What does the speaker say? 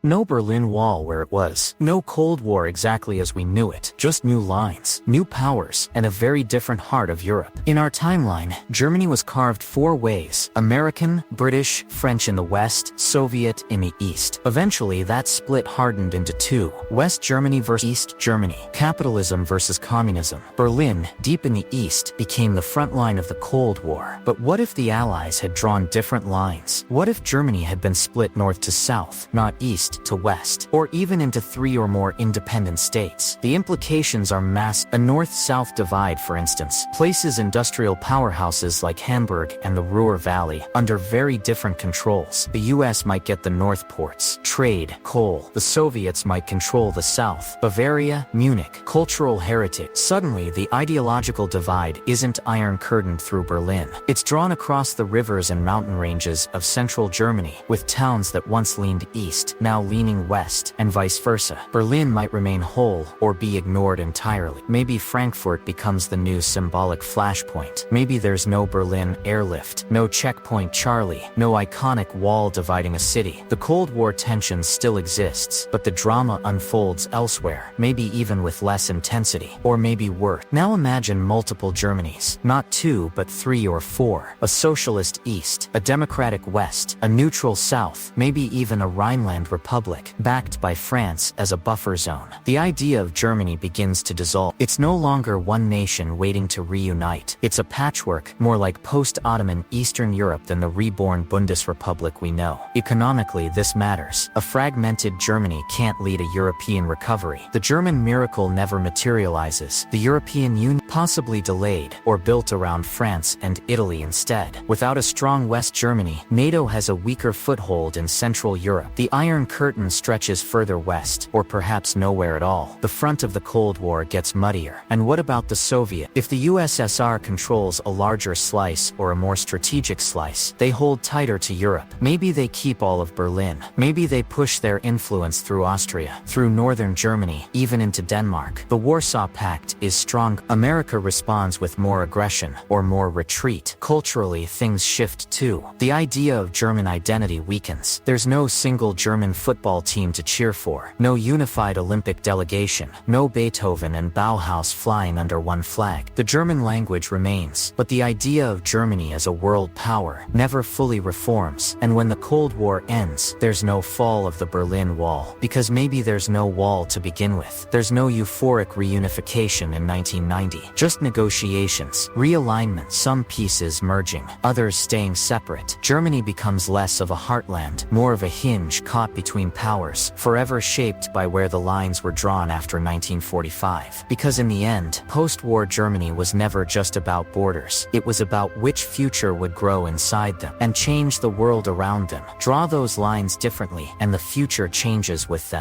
No Berlin Wall where it was. No Cold War exactly as we knew it. Just new lines, new powers, and a very different heart of Europe. In our timeline, Germany was carved four ways: American, British, French in the West, Soviet in the East. Eventually, that split hardened into two: West Germany versus East Germany, capitalism versus communism. Berlin, deep in the East, became the front line of the Cold War. But what if the Allies had drawn different lines? What if Germany had been split north to south, not east to west, or even into three or more independent states? The implications are massive. A north-south divide, for instance, places industrial powerhouses like Hamburg and the Ruhr Valley under very different controls. The US might get the north ports, trade, coal. The Soviets might control the south, Bavaria, Munich, cultural heritage. Suddenly, the ideological divide isn't iron-curtained through Berlin. It's drawn across the rivers and mountain ranges of central Germany, with towns that once leaned east, now leaning west, and vice versa. Berlin might remain whole or be ignored entirely. Maybe Frankfurt becomes the new symbolic flashpoint. Maybe there's no Berlin airlift, no checkpoint Charlie, no iconic wall dividing a city. The Cold War tension still exists, but the drama unfolds elsewhere, maybe even with less intensity, or maybe worse. Now imagine multiple Germanys, not two but three or four: a socialist east, a democratic west, a neutral south, maybe even a Rhineland republic, backed by France as a buffer zone. The idea of Germany begins to dissolve. It's no longer one nation waiting to reunite. It's a patchwork, more like post-Ottoman Eastern Europe than the reborn Bundesrepublik we know. Economically, this matters. A fragmented Germany can't lead a European recovery. The German miracle never materializes. The European Union, possibly delayed, or built around France and Italy instead. Without a strong West Germany, NATO has a weaker foothold in Central Europe. The Iron Curtain stretches further west, or perhaps nowhere at all. The front of the Cold War gets muddier. And what about the Soviet? If the USSR controls a larger slice or a more strategic slice, they hold tighter to Europe. Maybe they keep all of Berlin. Maybe they push their influence through Austria, through northern Germany, even into Denmark. The Warsaw Pact is strong. America responds with more aggression, or more retreat. Culturally, things shift too. The idea of German identity weakens. There's no single German football team to cheer for, no unified Olympic delegation, no Beethoven and Bauhaus flying under one flag. The German language remains, but the idea of Germany as a world power never fully reforms. And when the Cold War ends, there's no fall of the Berlin Wall, because maybe there's no wall to begin with. There's no euphoric reunification in 1990, just negotiations, realignment, some pieces merging, others staying separate. Germany becomes less of a heartland, more of a hinge caught between powers, forever shaped by where the lines were drawn after 1945. Because in the end, post-war Germany was never just about borders. It was about which future would grow inside them and change the world around them. Draw those lines differently, and the future changes with them.